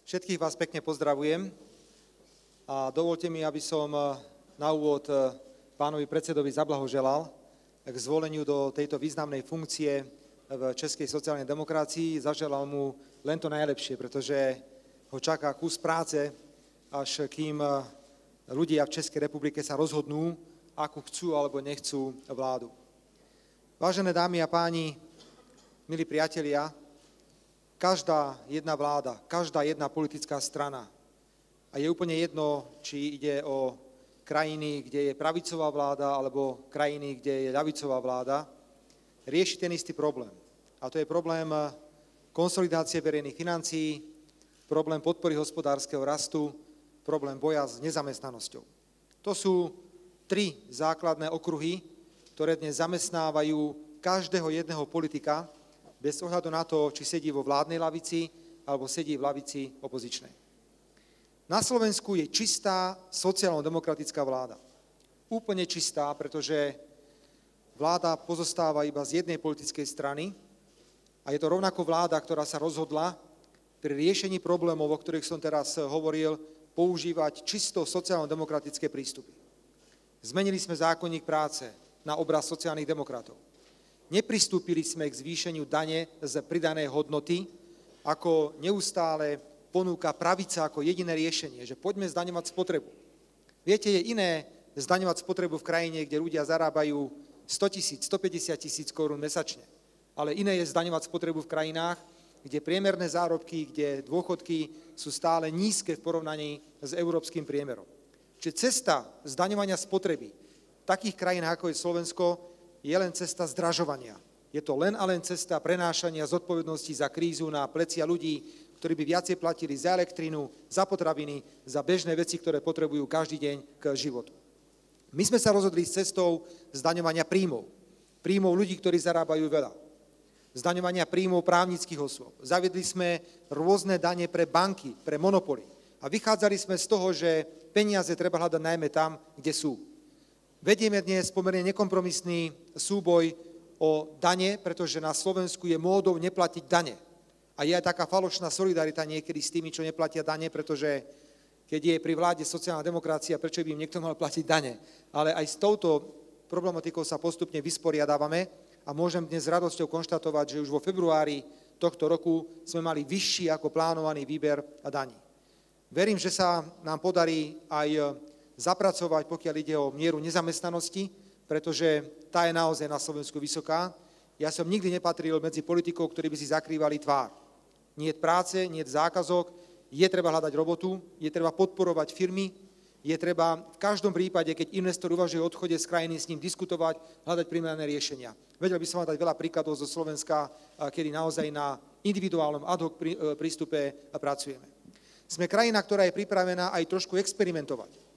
Všetkých vás pekne pozdravujem a dovolte mi, aby som na úvod pánovi predsedovi zablahoželal k zvoleniu do tejto významnej funkcie v Českej sociálnej demokracii. Zaželal mu len to najlepšie, pretože ho čaká kus práce, až kým ľudia v Českej republike sa rozhodnú, akú chcú alebo nechcú vládu. Vážené dámy a páni, milí priatelia, každá jedna vláda, každá jedna politická strana, a je úplne jedno, či ide o krajiny, kde je pravicová vláda, alebo krajiny, kde je ľavicová vláda, rieši ten istý problém. A to je problém konsolidácie verejných financií, problém podpory hospodárskeho rastu, problém boja s nezamestnanosťou. To sú tri základné okruhy, ktoré dnes zamestnávajú každého jedného politika, bez ohľadu na to, či sedí vo vládnej lavici, alebo sedí v lavici opozičnej. Na Slovensku je čistá sociálno-demokratická vláda. Úplne čistá, pretože vláda pozostáva iba z jednej politickej strany a je to rovnako vláda, ktorá sa rozhodla pri riešení problémov, o ktorých som teraz hovoril, používať čisto sociálno-demokratické prístupy. Zmenili sme zákonník práce na obraz sociálnych demokratov. Nepristúpili sme k zvýšeniu dane z pridanej hodnoty, ako neustále ponúka pravica ako jediné riešenie, že poďme zdaňovať spotrebu. Viete, je iné zdaňovať spotrebu v krajine, kde ľudia zarábajú 100 000, 150 000 korún mesačne. Ale iné je zdaňovať spotrebu v krajinách, kde priemerné zárobky, kde dôchodky sú stále nízke v porovnaní s európskym priemerom. Čiže cesta zdaňovania spotreby v takých krajinách, ako je Slovensko, je len cesta zdražovania. Je to len a len cesta prenášania zodpovednosti za krízu na plecia ľudí, ktorí by viacej platili za elektrinu, za potraviny, za bežné veci, ktoré potrebujú každý deň k životu. My sme sa rozhodli s cestou zdaňovania príjmov. Príjmov ľudí, ktorí zarábajú veľa. Zdaňovania príjmov právnických osôb. Zaviedli sme rôzne dane pre banky, pre monopoly. A vychádzali sme z toho, že peniaze treba hľadať najmä tam, kde sú. Vedieme dnes pomerne nekompromisný súboj o dane, pretože na Slovensku je módou neplatiť dane. A je aj taká falošná solidarita niekedy s tými, čo neplatia dane, pretože keď je pri vláde sociálna demokracia, prečo by im niekto mal platiť dane? Ale aj s touto problematikou sa postupne vysporiadávame a môžem dnes s radosťou konštatovať, že už vo februári tohto roku sme mali vyšší ako plánovaný výber daní. Verím, že sa nám podarí aj zapracovať, pokiaľ ide o mieru nezamestnanosti, pretože tá je naozaj na Slovensku vysoká. Ja som nikdy nepatril medzi politikov, ktorí by si zakrývali tvár. Nie práce, nie zákazok, je treba hľadať robotu, je treba podporovať firmy, je treba v každom prípade, keď investor uvažuje o odchode z krajiny, s ním diskutovať, hľadať primerané riešenia. Vedel by som vám dať veľa príkladov zo Slovenska, kedy naozaj na individuálnom ad hoc prístupe pracujeme. Sme krajina, ktorá je pripravená aj trošku experimentovať.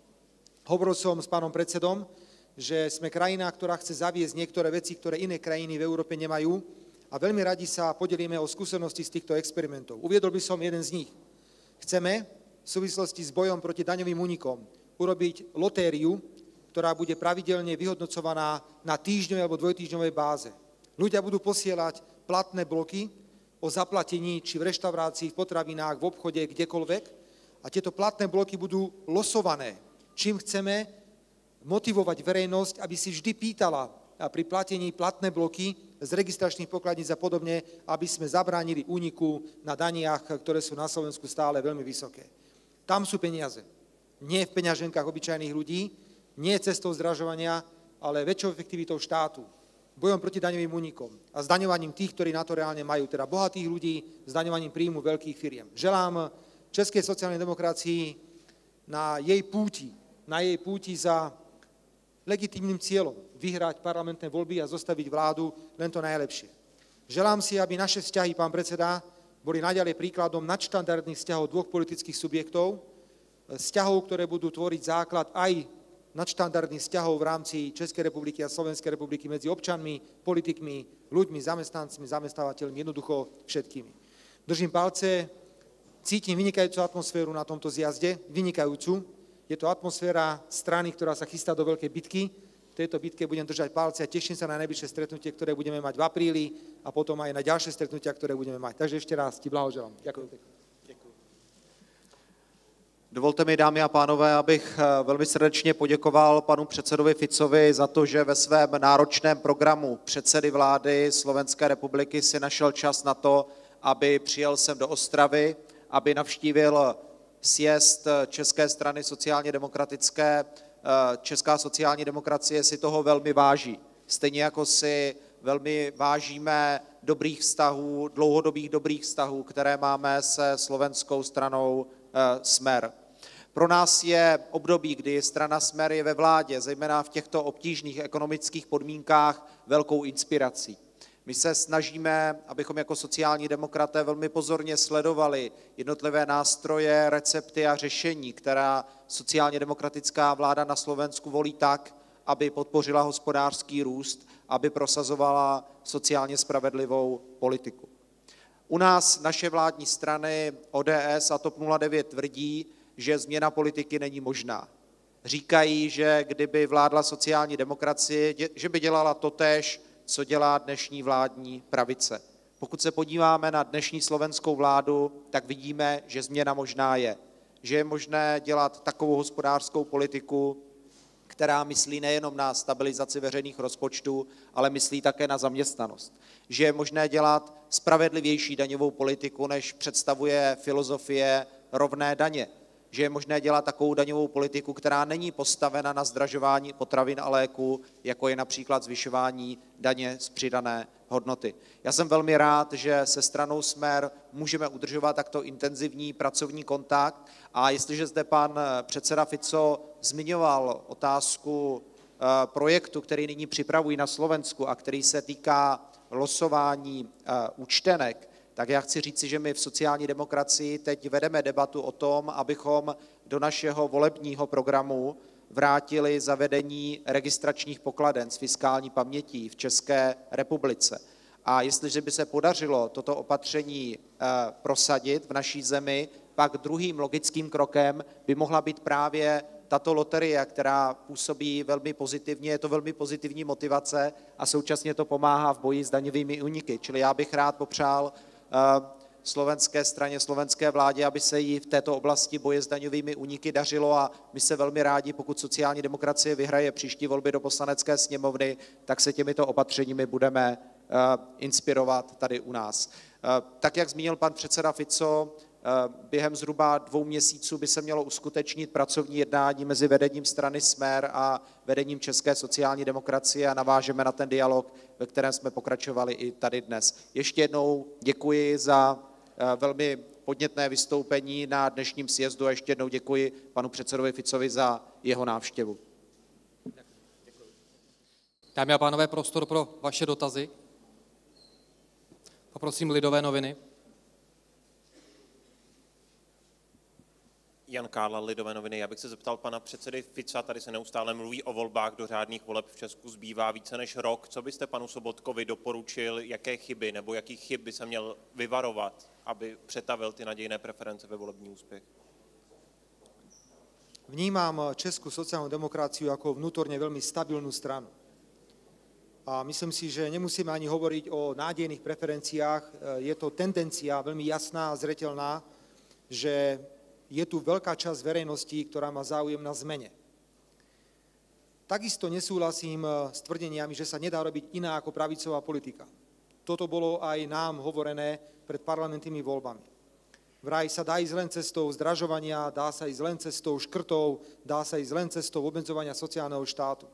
Hovoril som s pánom predsedom, že sme krajina, ktorá chce zaviesť niektoré veci, ktoré iné krajiny v Európe nemajú a veľmi radi sa podelíme o skúsenosti z týchto experimentov. Uviedol by som jeden z nich. Chceme v súvislosti s bojom proti daňovým únikom urobiť lotériu, ktorá bude pravidelne vyhodnocovaná na týždňovej alebo dvojtýždňovej báze. Ľudia budú posielať platné bloky o zaplatení či v reštaurácii, v potravinách, v obchode, kdekoľvek a tieto platné bloky budú losované, čím chceme motivovať verejnosť, aby si vždy pýtala pri platení platné bloky z registračných pokladníc a podobne, aby sme zabránili úniku na daniach, ktoré sú na Slovensku stále veľmi vysoké. Tam sú peniaze. Nie v peňaženkách obyčajných ľudí, nie cestou zdražovania, ale väčšou efektivitou štátu, bojom proti daňovým únikom a zdaňovaním tých, ktorí na to reálne majú, teda bohatých ľudí, zdaňovaním príjmu veľkých firiem. Želám Českej sociálnej demokracii na jej púti za legitímnym cieľom vyhrať parlamentné voľby a zostaviť vládu len to najlepšie. Želám si, aby naše vzťahy, pán predseda, boli naďalej príkladom nadštandardných vzťahov dvoch politických subjektov, vzťahov, ktoré budú tvoriť základ aj nadštandardných vzťahov v rámci Českej republiky a Slovenskej republiky medzi občanmi, politikmi, ľuďmi, zamestnancmi, zamestnávateľmi, jednoducho všetkými. Držím palce, cítim vynikajúcu atmosféru na tomto zjazde, vynikajúcu. Je to atmosféra strany, ktorá sa chystá do veľkej bitky. V tejto bitke budem držať palce a teším sa na najbližšie stretnutie, ktoré budeme mať v apríli a potom aj na ďalšie stretnutia, ktoré budeme mať. Takže ešte raz ti blahoželám. Ďakujem pekne. Dovolte mi, dámy a pánové, abych velmi srdečně poděkoval panu předsedovi Ficovi za to, že ve svém náročném programu předsedy vlády Slovenské republiky si našel čas na to, aby přijel sem do Ostravy, aby navštívil sjezd České strany sociálně demokratické. Česká sociální demokracie si toho velmi váží. Stejně jako si velmi vážíme dobrých vztahů, dlouhodobých dobrých vztahů, které máme se slovenskou stranou Smer. Pro nás je období, kdy strana Smer je ve vládě, zejména v těchto obtížných ekonomických podmínkách, velkou inspirací. My se snažíme, abychom jako sociální demokraté velmi pozorně sledovali jednotlivé nástroje, recepty a řešení, která sociálně demokratická vláda na Slovensku volí tak, aby podpořila hospodářský růst, aby prosazovala sociálně spravedlivou politiku. U nás naše vládní strany ODS a TOP 09 tvrdí, že změna politiky není možná. Říkají, že kdyby vládla sociální demokracie, že by dělala totéž, co dělá dnešní vládní pravice. Pokud se podíváme na dnešní slovenskou vládu, tak vidíme, že změna možná je. Že je možné dělat takovou hospodářskou politiku, která myslí nejenom na stabilizaci veřejných rozpočtů, ale myslí také na zaměstnanost. Že je možné dělat spravedlivější daňovou politiku, než představuje filozofie rovné daně. Že je možné dělat takovou daňovou politiku, která není postavena na zdražování potravin a léků, jako je například zvyšování daně z přidané hodnoty. Já jsem velmi rád, že se stranou Smer můžeme udržovat takto intenzivní pracovní kontakt, a jestliže zde pan předseda Fico zmiňoval otázku projektu, který nyní připravují na Slovensku a který se týká losování účtenek, tak já chci říci, že my v sociální demokracii teď vedeme debatu o tom, abychom do našeho volebního programu vrátili zavedení registračních pokladen s fiskální pamětí v České republice. A jestliže by se podařilo toto opatření prosadit v naší zemi, pak druhým logickým krokem by mohla být právě tato loterie, která působí velmi pozitivně, je to velmi pozitivní motivace a současně to pomáhá v boji s daňovými úniky. Čili já bych rád popřál slovenské straně, slovenské vládě, aby se jí v této oblasti boje s daňovými úniky dařilo, a my se velmi rádi, pokud sociální demokracie vyhraje příští volby do Poslanecké sněmovny, tak se těmito opatřeními budeme inspirovat tady u nás. Tak, jak zmínil pan předseda Fico, během zhruba 2 měsíců by se mělo uskutečnit pracovní jednání mezi vedením strany Smer a vedením České sociální demokracie a navážeme na ten dialog, ve kterém jsme pokračovali i tady dnes. Ještě jednou děkuji za velmi podnětné vystoupení na dnešním sjezdu a ještě jednou děkuji panu předsedovi Ficovi za jeho návštěvu. Dámy a pánové, prostor pro vaše dotazy. Poprosím Lidové noviny. Jan Kádla, Lidové noviny. Já bych se zeptal pana předsedy Fica, tady se neustále mluví o volbách do řádných voleb v Česku, zbývá více než rok. Co byste panu Sobotkovi doporučil, jaké chyby nebo jakých chyb by se měl vyvarovat, aby přetavil ty nadějné preference ve volební úspěch? Vnímam Českú sociálnu demokraciu ako vnútorne veľmi stabilnú stranu. A myslím si, že nemusíme ani hovoriť o nádejných preferenciách. Je to tendencia veľmi jasná a zreteľná, že je tu veľká časť verejnosti, ktorá má záujem na zmene. Takisto nesúhlasím s tvrdeniami, že sa nedá robiť iná ako pravicová politika. Toto bolo aj nám hovorené pred parlamentnými voľbami. Vraj sa dá ísť len cestou zdražovania, dá sa ísť len cestou škrtov, dá sa ísť len cestou obmedzovania sociálneho štátu.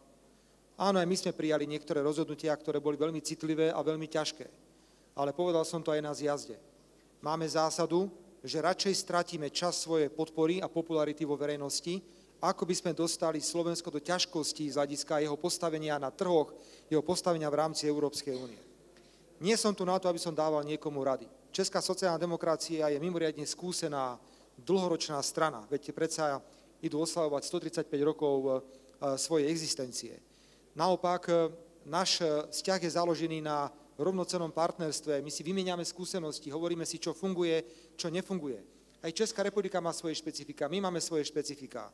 Áno, aj my sme prijali niektoré rozhodnutia, ktoré boli veľmi citlivé a veľmi ťažké. Ale povedal som to aj na zjazde. Máme zásadu, že radšej stratíme čas svojej podpory a popularity vo verejnosti, ako by sme dostali Slovensko do ťažkostí z hľadiska jeho postavenia na trhoch, jeho postavenia v rámci Európskej únie. Nie som tu na to, aby som dával niekomu rady. Česká sociálna demokracia je mimoriadne skúsená, dlhoročná strana, veď predsa idú oslavovať 135 rokov svojej existencie. Naopak, náš vzťah je založený na rovnocennom partnerstve, my si vymieňame skúsenosti, hovoríme si, čo funguje, čo nefunguje. Aj Česká republika má svoje špecifika, my máme svoje špecifika.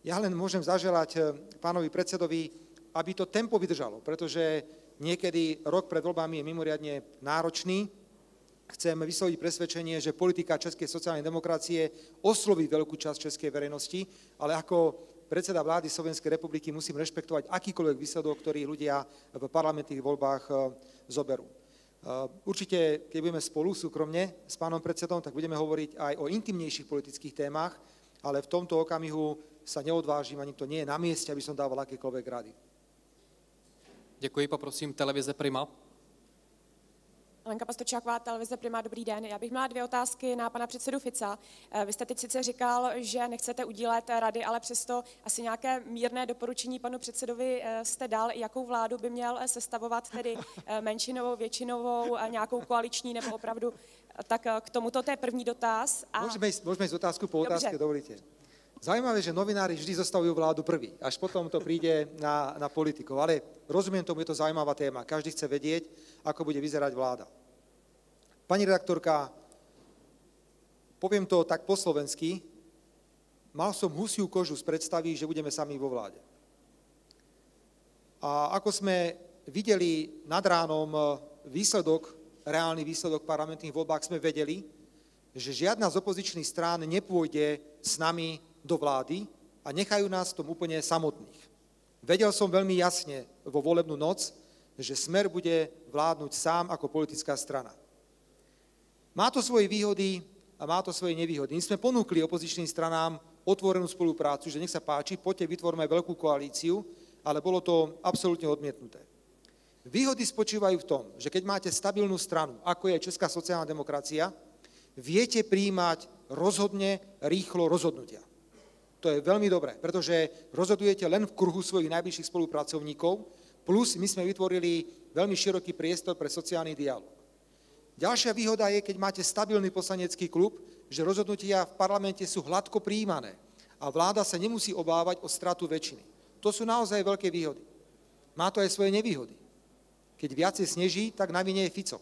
Ja len môžem zaželať pánovi predsedovi, aby to tempo vydržalo, pretože niekedy rok pred voľbami je mimoriadne náročný. chcem vysloviť presvedčenie, že politika českej sociálnej demokracie osloví veľkú časť českej verejnosti, ale ako predseda vlády Slovenskej republiky musím rešpektovať akýkoľvek výsledok, ktorý ľudia v parlamentných voľbách zoberú. Určite, keď budeme spolu súkromne s pánom predsedom, tak budeme hovoriť aj o intimnejších politických témach, ale v tomto okamihu sa neodvážim, ani to nie je na mieste, aby som dával akékoľvek rady. Děkuji, poprosím televize Prima. Lenka Pastočáková, televize Prima, dobrý den. Já bych měla 2 otázky na pana předsedu Fica. Vy jste teď sice říkal, že nechcete udílet rady, ale přesto asi nějaké mírné doporučení panu předsedovi jste dal, jakou vládu by měl sestavovat, tedy menšinovou, většinovou, nějakou koaliční nebo opravdu. Tak k tomuto to je první dotaz. Môžeme ísť otázku po otázke, dovolíte. Zaujímavé, že novinári vždy zostavujú vládu prvý, až potom to príde na politikov, ale rozumiem tomu, je to zaujímavá téma. Každý chce vedieť, ako bude vyzerať vláda. Pani redaktorka, poviem to tak po slovensky, mal som husiu kožu z predstavy, že budeme sami vo vláde. A ako sme videli nad ránom reálny výsledok parlamentných voľbách, sme vedeli, že žiadna z opozičných strán nepôjde s nami do vlády a nechajú nás v tom úplne samotných. Vedel som veľmi jasne vo volebnú noc, že Smer bude vládnuť sám ako politická strana. Má to svoje výhody a má to svoje nevýhody. My sme ponúkli opozičným stranám otvorenú spoluprácu, že nech sa páči, poďte, vytvorme veľkú koalíciu, ale bolo to absolútne odmietnuté. Výhody spočívajú v tom, že keď máte stabilnú stranu, ako je Česká sociálna demokracia, viete prijímať rozhodne, rýchlo rozhodnutia. To je veľmi dobré, pretože rozhodujete len v kruhu svojich najbližších spolupracovníkov, plus my sme vytvorili veľmi široký priestor pre sociálny dialog. Ďalšia výhoda je, keď máte stabilný poslanecký klub, že rozhodnutia v parlamente sú hladko prijímané a vláda sa nemusí obávať o stratu väčšiny. To sú naozaj veľké výhody. Má to aj svoje nevýhody. Keď viacej sneží, tak na vine je Fico.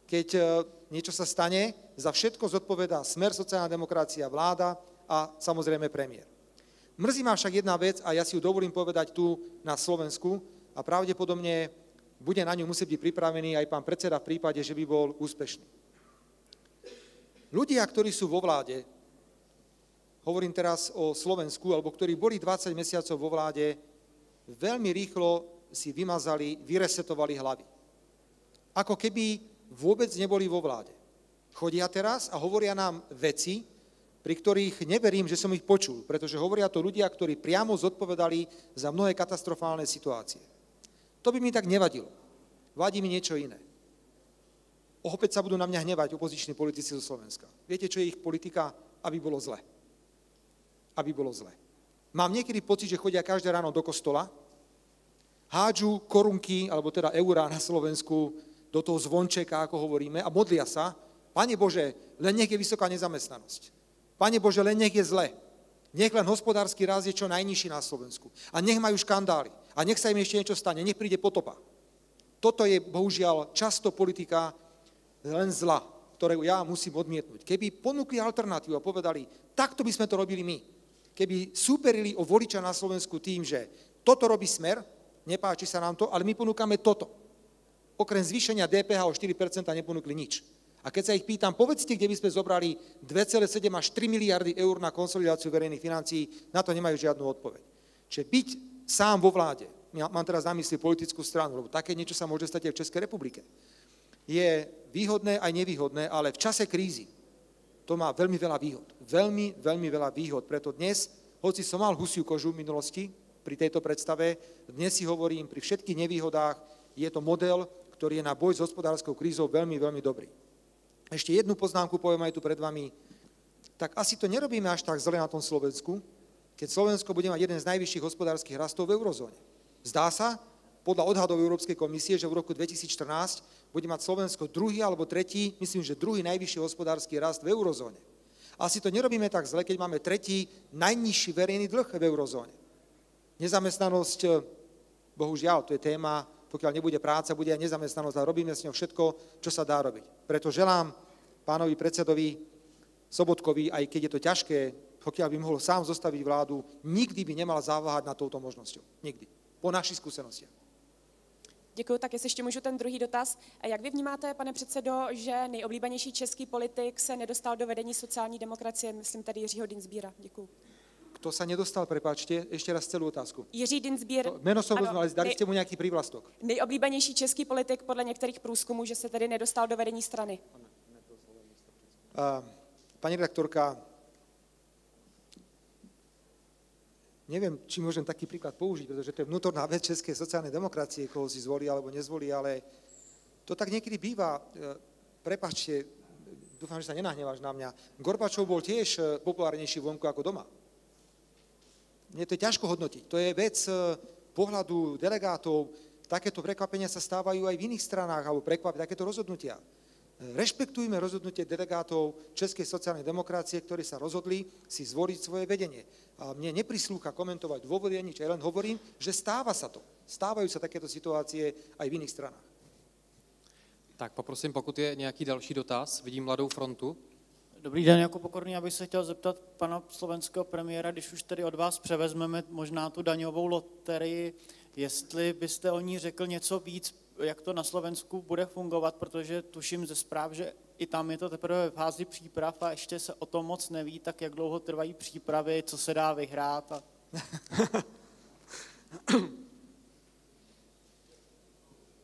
Keď niečo sa stane, za všetko zodpovedá Smer, sociálna demokracia, vláda a samozrejme premiér. Mrzí ma však jedna vec a ja si ju dovolím povedať tu na Slovensku a pravdepodobne bude na ňu musieť byť pripravený aj pán predseda v prípade, že by bol úspešný. Ľudia, ktorí sú vo vláde, hovorím teraz o Slovensku, alebo ktorí boli 20 mesiacov vo vláde, veľmi rýchlo si vymazali, vyresetovali hlavy. Ako keby vôbec neboli vo vláde. Chodia teraz a hovoria nám veci, pri ktorých neverím, že som ich počul, pretože hovoria to ľudia, ktorí priamo zodpovedali za mnohé katastrofálne situácie. To by mi tak nevadilo. Vadí mi niečo iné. Opäť sa budú na mňa hnevať opoziční politici zo Slovenska. Viete, čo je ich politika? Aby bolo zle. Aby bolo zle. Mám niekedy pocit, že chodia každé ráno do kostola, hádžu korunky, alebo teda eurá na Slovensku, do toho zvončeka, ako hovoríme, a modlia sa, Pane Bože, len nech je vysoká nezamestnanosť. Pane Bože, len nech je zle. Nech len hospodársky rast je čo najnižší na Slovensku. A nech majú škandály. A nech sa im ešte niečo stane. Nech príde potopa. Toto je, bohužiaľ, často politika len zla, ktorú ja musím odmietnúť. Keby ponúkli alternatívu a povedali, takto by sme to robili my. Keby súperili o voliča na Slovensku tým, že toto robí Smer, nepáči sa nám to, ale my ponúkame toto. Okrem zvýšenia DPH o 4% neponúkli nič. A keď sa ich pýtam, povedzte, kde by sme zobrali 2,7 až 3 miliardy eur na konsolidáciu verejných financií, na to nemajú žiadnu odpoveď. Čiže byť sám vo vláde, mám teraz na mysli politickú stranu, lebo také niečo sa môže stať aj v Českej republike, je výhodné aj nevýhodné, ale v čase krízy to má veľmi veľa výhod. Veľmi, veľmi veľa výhod. Preto dnes, hoci som mal husiu kožu v minulosti pri tejto predstave, dnes si hovorím, pri všetkých nevýhodách je to model, ktorý je na boj s hospodárskou krízou veľmi, veľmi dobrý. Ešte jednu poznámku poviem aj tu pred vami. Tak asi to nerobíme až tak zle na tom Slovensku, keď Slovensko bude mať jeden z najvyšších hospodárskych rastov v eurozóne. Zdá sa, podľa odhadov Európskej komisie, že v roku 2014 bude mať Slovensko druhý alebo tretí, myslím, že druhý najvyšší hospodársky rast v eurozóne. Asi to nerobíme tak zle, keď máme tretí najnižší verejný dlh v eurozóne. Nezamestnanosť, bohužiaľ, to je téma, pokiaľ nebude práca, bude aj nezamestnanosť a robíme s ňou všetko, čo sa dá robiť. Preto želám pánovi predsedovi Sobotkovi, aj keď je to ťažké, pokiaľ by mohol sám zostaviť vládu, nikdy by nemal zaváhať nad touto možnosťou. Nikdy. Po našich skúsenostiach. Děkuji, tak jestli ještě můžu ten druhý dotaz. Jak vy vnímáte, pane předsedo, že nejoblíbenější český politik se nedostal do vedení sociální demokracie, myslím tady Jiřího Dienstbiera? Děkuji. Kto sa nedostal, prepáčte, ešte raz celú otázku. Jiří Dienstbier, Meno som ano, rozumel, ale dali ste mu nejaký prívlastok. nejoblíbenější český politik podle některých průzkumů, že se tedy nedostal do vedení strany. Pani redaktorka, neviem, či môžem taký príklad použiť, pretože to je vnútorná vec českej sociálnej demokracie, koho si zvolí alebo nezvolí, ale to tak niekedy býva. Prepáčte, dúfam, že sa nenahneváš na mňa. Gorbačov bol tiež populárnejší vonku ako doma. Mne to je ťažko hodnotiť. To je vec pohľadu delegátov. Takéto prekvapenia sa stávajú aj v iných stranách, alebo takéto rozhodnutia. Rešpektujme rozhodnutie delegátov Českej sociálnej demokracie, ktorí sa rozhodli si zvoliť svoje vedenie. A mne neprislúcha komentovať dôvodenie, čo ja len hovorím, že stáva sa to. Stávajú sa takéto situácie aj v iných stranách. Tak poprosím, pokud je nějaký další dotaz, vidím Mladou frontu. Dobrý den, jako Pokorný, já bych se chtěl zeptat pana slovenského premiéra, když už tedy od vás převezmeme možná tu daňovou loterii, jestli byste o ní řekl něco víc, jak to na Slovensku bude fungovat, protože tuším ze zpráv, že i tam je to teprve v fázi příprav a ještě se o tom moc neví, tak jak dlouho trvají přípravy, co se dá vyhrát. A...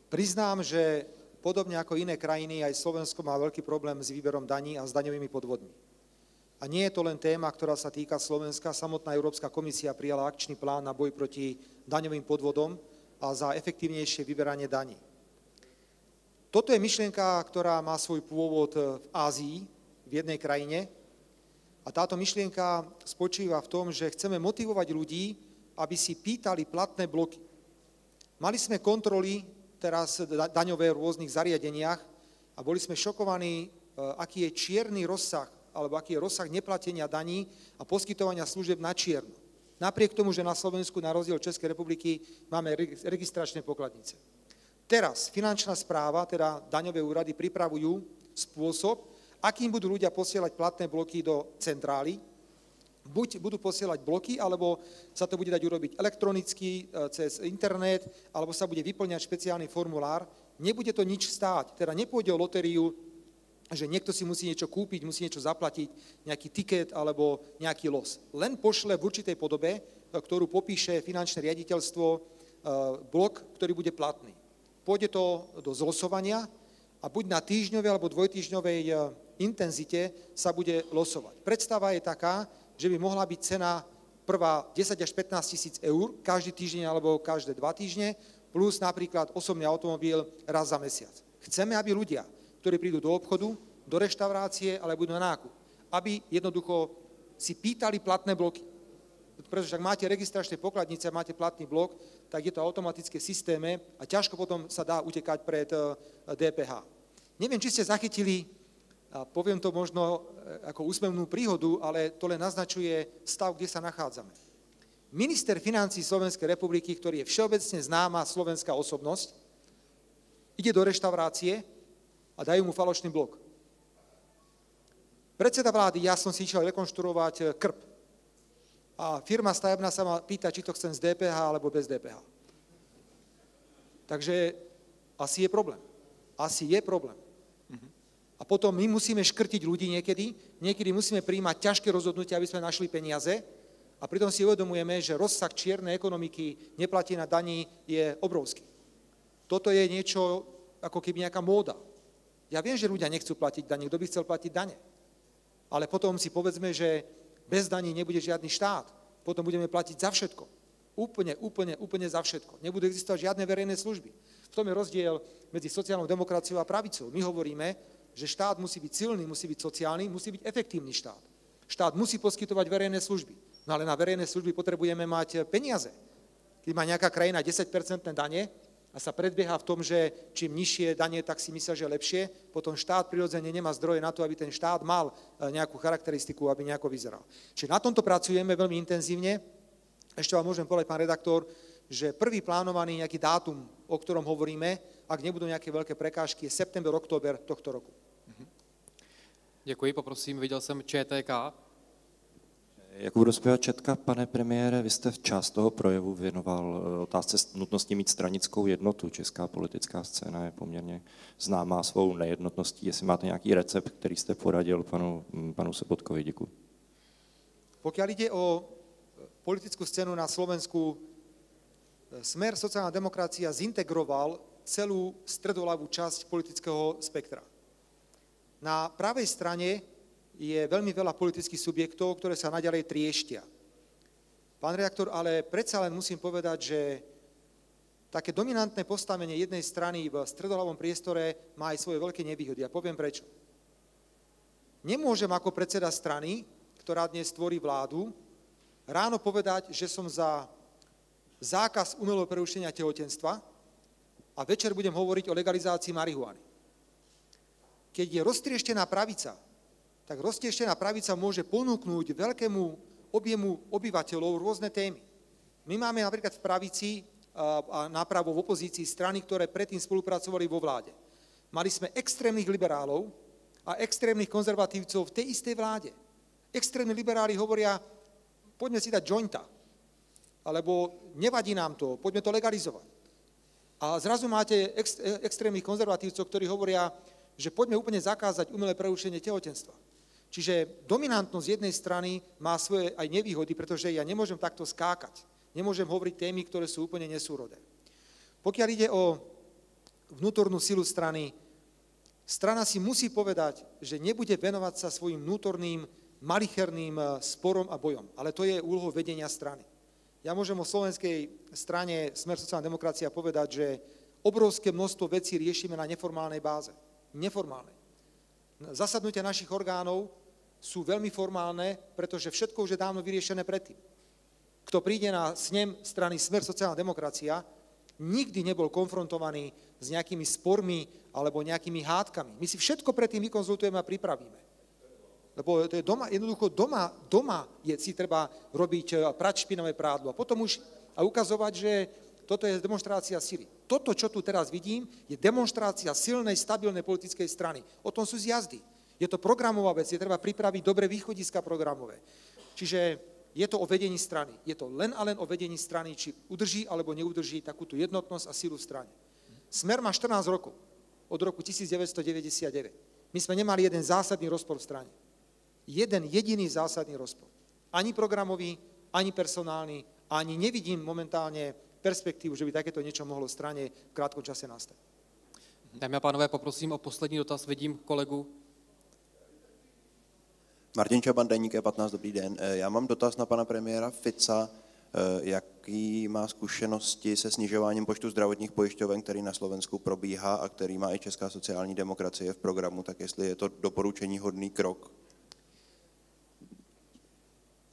Priznám, že podobne ako iné krajiny, aj Slovensko má veľký problém s výberom daní a s daňovými podvodmi. A nie je to len téma, ktorá sa týka Slovenska. Samotná Európska komisia prijala akčný plán na boj proti daňovým podvodom a za efektívnejšie vyberanie daní. Toto je myšlienka, ktorá má svoj pôvod v Ázii, v jednej krajine. A táto myšlienka spočíva v tom, že chceme motivovať ľudí, aby si pýtali platné bloky. Mali sme kontroly teraz daňové v rôznych zariadeniach a boli sme šokovaní, aký je čierny rozsah, alebo aký je rozsah neplatenia daní a poskytovania služieb na čierno. Napriek tomu, že na Slovensku, na rozdiel Českej republiky, máme registračné pokladnice. Teraz finančná správa, teda daňové úrady, pripravujú spôsob, akým budú ľudia posielať platné bloky do centrály. Buď budú posielať bloky, alebo sa to bude dať urobiť elektronicky, cez internet, alebo sa bude vyplňať špeciálny formulár. Nebude to nič stáť, teda nepôjde o lotériu, že niekto si musí niečo kúpiť, musí niečo zaplatiť, nejaký tiket alebo nejaký los. Len pošle v určitej podobe, ktorú popíše finančné riaditeľstvo, blok, ktorý bude platný. Pôjde to do zlosovania a buď na týždňovej alebo dvojtýždňovej intenzite sa bude losovať. Predstava je taká, že by mohla byť cena prvá 10 až 15 tisíc eur každý týždeň alebo každé 2 týždne, plus napríklad osobný automobil raz za mesiac. Chceme, aby ľudia, ktorí prídu do obchodu, do reštaurácie, ale budú na nákup, aby jednoducho si pýtali platné bloky. Pretože ak máte registračné pokladnice a máte platný blok, tak je to automatické v systéme a ťažko potom sa dá utekať pred DPH. Neviem, či ste zachytili, a poviem to možno ako úsmevnú príhodu, ale to len naznačuje stav, kde sa nachádzame. Minister financií Slovenskej republiky, ktorý je všeobecne známa slovenská osobnosť, ide do reštaurácie a dajú mu falošný blok. Predseda vlády, ja som si išiel rekonštruovať krb. A firma stavebná sa ma pýta, či to chcem z DPH alebo bez DPH. Takže asi je problém. Asi je problém. A potom my musíme škrtiť ľudí niekedy musíme prijímať ťažké rozhodnutia, aby sme našli peniaze a pritom si uvedomujeme, že rozsah čiernej ekonomiky, neplatenia daní je obrovský. Toto je niečo ako keby nejaká móda. Ja viem, že ľudia nechcú platiť dane, kto by chcel platiť dane. Ale potom si povedzme, že bez daní nebude žiadny štát. Potom budeme platiť za všetko. Úplne za všetko. Nebudú existovať žiadne verejné služby. V tom je rozdiel medzi sociálnou demokraciou a pravicou. My hovoríme, že štát musí byť silný, musí byť sociálny, musí byť efektívny štát. Štát musí poskytovať verejné služby. No ale na verejné služby potrebujeme mať peniaze. Keď má nejaká krajina 10% dane a sa predbieha v tom, že čím nižšie dane, tak si myslia, že lepšie, potom štát prirodzene nemá zdroje na to, aby ten štát mal nejakú charakteristiku, aby nejako vyzeral. Čiže na tomto pracujeme veľmi intenzívne. Ešte vám môžem povedať, pán redaktor, že prvý plánovaný nejaký dátum, o ktorom hovoríme, ak nebudú nejaké veľké prekážky, je september, október tohto roku. Děkuji, poprosím, viděl jsem ČTK. Jakub Rozpěva Četka, pane premiére, vy jste v část toho projevu věnoval otázce nutnosti mít stranickou jednotu. Česká politická scéna je poměrně známá svou nejednotností. Jestli máte nějaký recept, který jste poradil panu Sobotkovi, děkuji. Pokiaľ ide o politickú scénu na Slovensku, Smer sociálna demokracia zintegroval celú stredoľavú časť politického spektra. Na pravej strane je veľmi veľa politických subjektov, ktoré sa naďalej trieštia. Pán redaktor, ale predsa len musím povedať, že také dominantné postavenie jednej strany v stredoľavom priestore má aj svoje veľké nevýhody. A poviem prečo. Nemôžem ako predseda strany, ktorá dnes tvorí vládu, ráno povedať, že som za zákaz umelého prerušenia tehotenstva a večer budem hovoriť o legalizácii marihuany. Keď je roztrieštená pravica, tak roztrieštená pravica môže ponúknuť veľkému objemu obyvateľov rôzne témy. My máme napríklad v pravici a napravo v opozícii strany, ktoré predtým spolupracovali vo vláde. Mali sme extrémnych liberálov a extrémnych konzervatívcov v tej istej vláde. Extrémni liberáli hovoria, poďme si dať jointa, alebo nevadí nám to, poďme to legalizovať. A zrazu máte extrémnych konzervatívcov, ktorí hovoria, že poďme úplne zakázať umelé prerušenie tehotenstva. Čiže dominantnosť jednej strany má svoje aj nevýhody, pretože ja nemôžem takto skákať. Nemôžem hovoriť témy, ktoré sú úplne nesúrodé. Pokiaľ ide o vnútornú silu strany, strana si musí povedať, že nebude venovať sa svojim vnútorným malicherným sporom a bojom. Ale to je úlohou vedenia strany. Ja môžem o slovenskej strane Smer sociálna demokracia povedať, že obrovské množstvo vecí riešime na neformálnej báze. Neformálnej. Zasadnutia našich orgánov sú veľmi formálne, pretože všetko už je dávno vyriešené predtým. Kto príde na snem strany Smer sociálna demokracia, nikdy nebol konfrontovaný s nejakými spormi alebo nejakými hádkami. My si všetko predtým vykonzultujeme a pripravíme. Lebo to je doma, jednoducho doma si treba robiť prať špinavé prádlo a potom už a ukazovať, že toto je demonštrácia sily. Toto, čo tu teraz vidím, je demonštrácia silnej, stabilnej politickej strany. O tom sú zjazdy. Je to programová vec, je treba pripraviť dobré východiska programové. Čiže je to o vedení strany. Je to len a len o vedení strany, či udrží alebo neudrží takúto jednotnosť a silu v strane. Smer má 14 rokov, od roku 1999. My sme nemali jeden zásadný rozpor v strane. Jeden jediný zásadný rozpor. Ani programový, ani personálny, ani nevidím momentálne perspektívu, že by takéto niečo mohlo v strane v krátkom čase nastať. Dámy a pánové, poprosím o poslední dotaz. Vidím kolegu. Martin Čaban, Deník E15, dobrý den. Já mám dotaz na pana premiéra Fica. Jaký má zkušenosti se snižováním počtu zdravotních pojišťoven, který na Slovensku probíhá a který má i Česká sociální demokracie v programu, tak jestli je to doporučení hodný krok?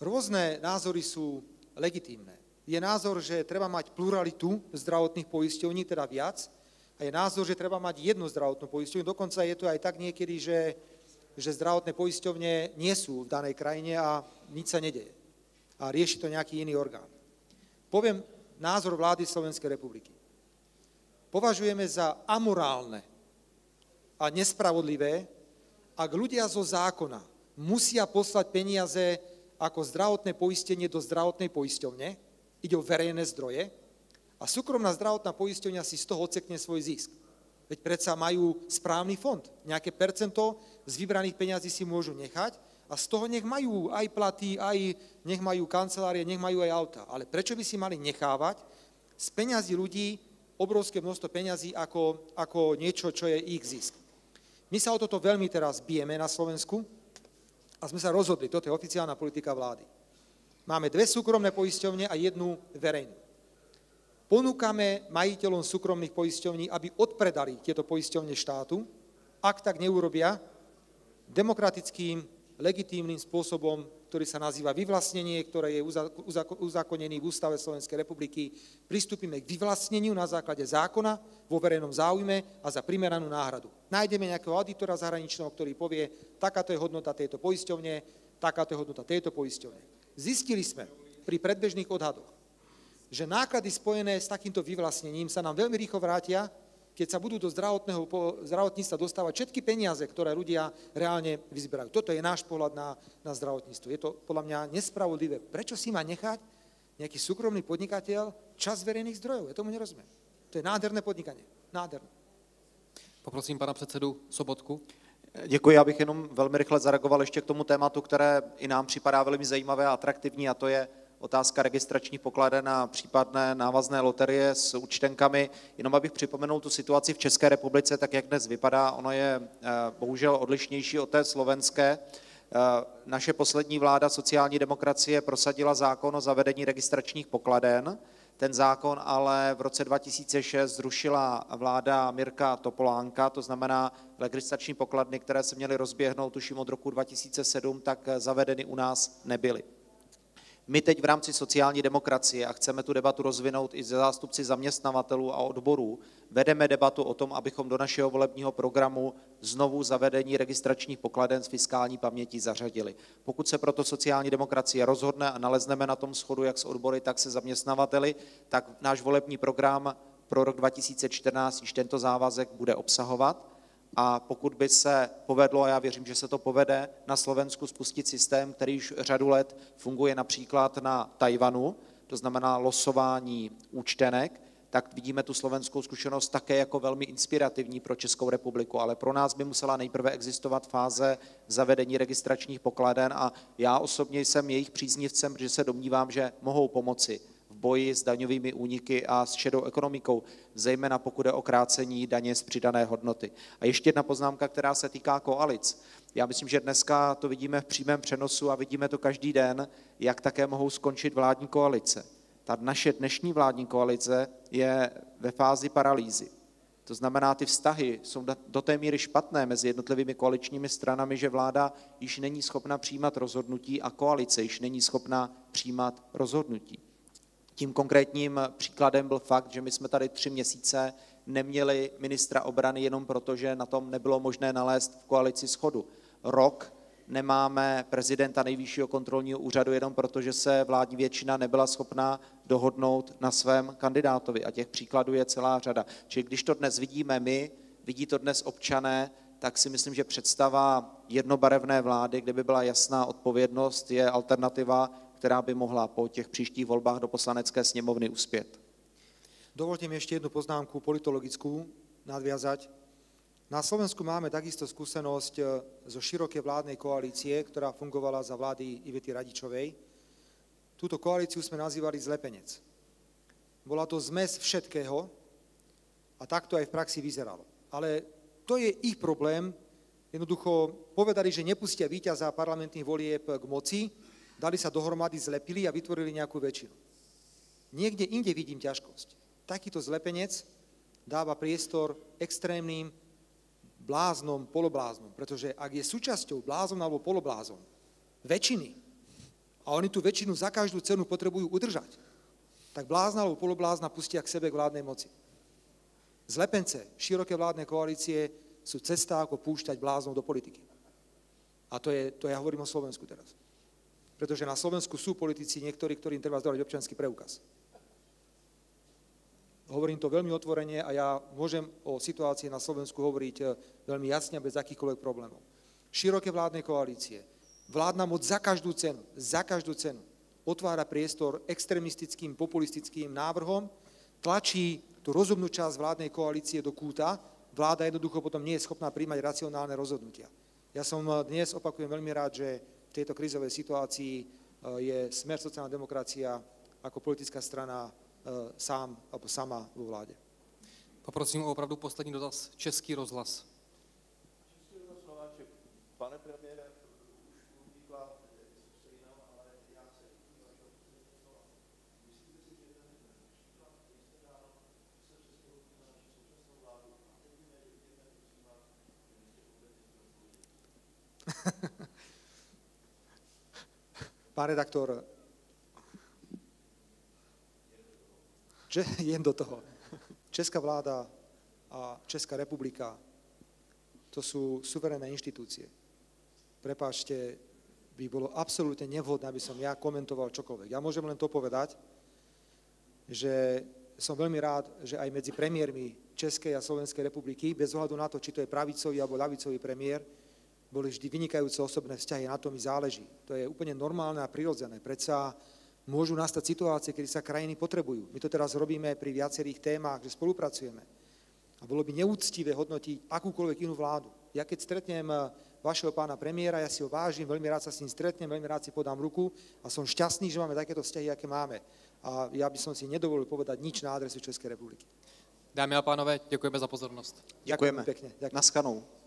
Rôzne názory sú legitímne. Je názor, že treba mať pluralitu zdravotných poisťovní, teda viac, a je názor, že treba mať jednu zdravotnú poisťovňu. Dokonca je to aj tak niekedy, že zdravotné poisťovne nie sú v danej krajine a nič sa nedeje. A rieši to nejaký iný orgán. Poviem názor vlády Slovenskej republiky. Považujeme za amorálne a nespravodlivé, ak ľudia zo zákona musia poslať peniaze ako zdravotné poistenie do zdravotnej poisťovne, ide o verejné zdroje, a súkromná zdravotná poisťovňa si z toho odsekne svoj zisk. Veď predsa majú správny fond. Nejaké percento z vybraných peňazí si môžu nechať a z toho nech majú aj platy, aj nech majú kancelárie, nech majú aj auta. Ale prečo by si mali nechávať z peňazí ľudí obrovské množstvo peňazí ako niečo, čo je ich zisk? My sa o toto veľmi teraz bijeme na Slovensku a sme sa rozhodli, toto je oficiálna politika vlády. Máme 2 súkromné poisťovne a 1 verejnú. Ponúkame majiteľom súkromných poisťovní, aby odpredali tieto poisťovne štátu. Ak tak neurobia, demokratickým, legitímnym spôsobom, ktorý sa nazýva vyvlastnenie, ktoré je uzákonený v Ústave Slovenskej republiky, pristúpime k vyvlastneniu na základe zákona vo verejnom záujme a za primeranú náhradu. Nájdeme nejakého auditora zahraničného, ktorý povie, takáto je hodnota tejto poisťovne, takáto je hodnota tejto poisťovne. Zistili sme pri predbežných odhadoch, že náklady spojené s takýmto vyvlastnením sa nám veľmi rýchlo vrátia, keď sa budú do zdravotníctva dostávať všetky peniaze, ktoré ľudia reálne vyzberajú. Toto je náš pohľad na zdravotníctvo. Je to podľa mňa nespravodlivé. Prečo si má nechať nejaký súkromný podnikateľ časť verejných zdrojov? Ja tomu nerozumiem. To je nádherné podnikanie. Nádherné. Poprosím pana předsedu Sobotku. Děkuji, abych jenom velmi rychle zareagoval ještě k tomu tématu, které i nám připadá velmi zajímavé a atraktivní, a to je otázka registračních pokladen a případné návazné loterie s účtenkami. Jenom abych připomenul tu situaci v České republice, tak jak dnes vypadá, ono je bohužel odlišnější od té slovenské. Naše poslední vláda sociální demokracie prosadila zákon o zavedení registračních pokladen. Ten zákon ale v roce 2006 zrušila vláda Mirka Topolánka, to znamená registrační pokladny, které se měly rozběhnout tuším od roku 2007, tak zavedeny u nás nebyly. My teď v rámci sociální demokracie, a chceme tu debatu rozvinout i se zástupci zaměstnavatelů a odborů, vedeme debatu o tom, abychom do našeho volebního programu znovu zavedení registračních pokladen z fiskální paměti zařadili. Pokud se proto sociální demokracie rozhodne a nalezneme na tom shodu jak s odbory, tak se zaměstnavateli, tak náš volební program pro rok 2014 již tento závazek bude obsahovat. A pokud by se povedlo, a já věřím, že se to povede, na Slovensku spustit systém, který už řadu let funguje například na Tajvanu, to znamená losování účtenek, tak vidíme tu slovenskou zkušenost také jako velmi inspirativní pro Českou republiku. Ale pro nás by musela nejprve existovat fáze zavedení registračních pokladen a já osobně jsem jejich příznivcem, protože se domnívám, že mohou pomoci v boji s daňovými úniky a s šedou ekonomikou, zejména pokud je o krácení daně z přidané hodnoty. A ještě jedna poznámka, která se týká koalic. Já myslím, že dneska to vidíme v přímém přenosu a vidíme to každý den, jak také mohou skončit vládní koalice. Ta naše dnešní vládní koalice je ve fázi paralýzy. To znamená, ty vztahy jsou do té míry špatné mezi jednotlivými koaličními stranami, že vláda již není schopna přijímat rozhodnutí a koalice již není schopna přijímat rozhodnutí. Tím konkrétním příkladem byl fakt, že my jsme tady 3 měsíce neměli ministra obrany jenom proto, že na tom nebylo možné nalézt v koalici shodu. Rok nemáme prezidenta Nejvyššího kontrolního úřadu jenom proto, že se vládní většina nebyla schopná dohodnout na svém kandidátovi. A těch příkladů je celá řada. Čili když to dnes vidíme my, vidí to dnes občané, tak si myslím, že představa jednobarevné vlády, kde by byla jasná odpovědnost, je alternativa, která by mohla po těch příštích volbách do Poslanecké sněmovny uspět. Dovolte mi ešte jednu poznámku politologickú nadviazať. Na Slovensku máme takisto skúsenosť zo širokej vládnej koalície, ktorá fungovala za vlády Ivety Radičovej. Túto koalíciu sme nazývali zlepenec. Bola to zmes všetkého a tak to aj v praxi vyzeralo. Ale to je ich problém. Jednoducho povedali, že nepustia víťaza parlamentných volieb k moci, dali sa dohromady, zlepili a vytvorili nejakú väčšinu. Niekde inde vidím ťažkosť. Takýto zlepenec dáva priestor extrémnym bláznom, polobláznom, pretože ak je súčasťou blázon alebo poloblázon väčšiny a oni tú väčšinu za každú cenu potrebujú udržať, tak blázna alebo poloblázna pustia k sebe k vládnej moci. Zlepence široké vládne koalície sú cesta, ako púšťať bláznov do politiky. A to ja hovorím o Slovensku teraz. Pretože na Slovensku sú politici niektorí, ktorým treba zdávať občiansky preukaz. Hovorím to veľmi otvorene a ja môžem o situácii na Slovensku hovoriť veľmi jasne a bez akýchkoľvek problémov. Široké vládne koalície, vládna moc za každú cenu otvára priestor extrémistickým, populistickým návrhom, tlačí tú rozumnú časť vládnej koalície do kúta, vláda jednoducho potom nie je schopná príjmať racionálne rozhodnutia. Ja som dnes, opakujem veľmi rád, že v tejto krízovej situácii je Smer sociálna demokracia ako politická strana sám alebo sama vo vláde. Poprosím o opravdu poslední dotaz. Český rozhlas. Pane premiére, už unikla stejná, ale já se myslíte si, že ten příklad, který jste dal, se přestoupí na naši současnou vládu a teď mi nevěděme, prosím vás, že jste vůbec nic. Pán redaktor, jen do toho. Česká vláda a Česká republika, to sú suverénne inštitúcie. Prepáčte, by bolo absolútne nevhodné, aby som ja komentoval čokoľvek. Ja môžem len to povedať, že som veľmi rád, že aj medzi premiérmi Českej a Slovenskej republiky, bez ohľadu na to, či to je pravicový alebo ľavicový premiér, boli vždy vynikajúce osobné vzťahy, na to mi záleží. To je úplne normálne a prirodzené. Predsa môžu nastať situácie, kedy sa krajiny potrebujú. My to teraz robíme pri viacerých témach, že spolupracujeme. A bolo by neúctivé hodnotiť akúkoľvek inú vládu. Ja keď stretnem vašeho pána premiéra, ja si ho vážim, veľmi rád sa s ním stretnem, veľmi rád si podám ruku a som šťastný, že máme takéto vzťahy, aké máme. A ja by som si nedovolil povedať nič na adresu Českej republiky. Dámy a pánové, děkujeme za pozornost. Děkujeme. Pekne. Ďakujem. Naschledanou.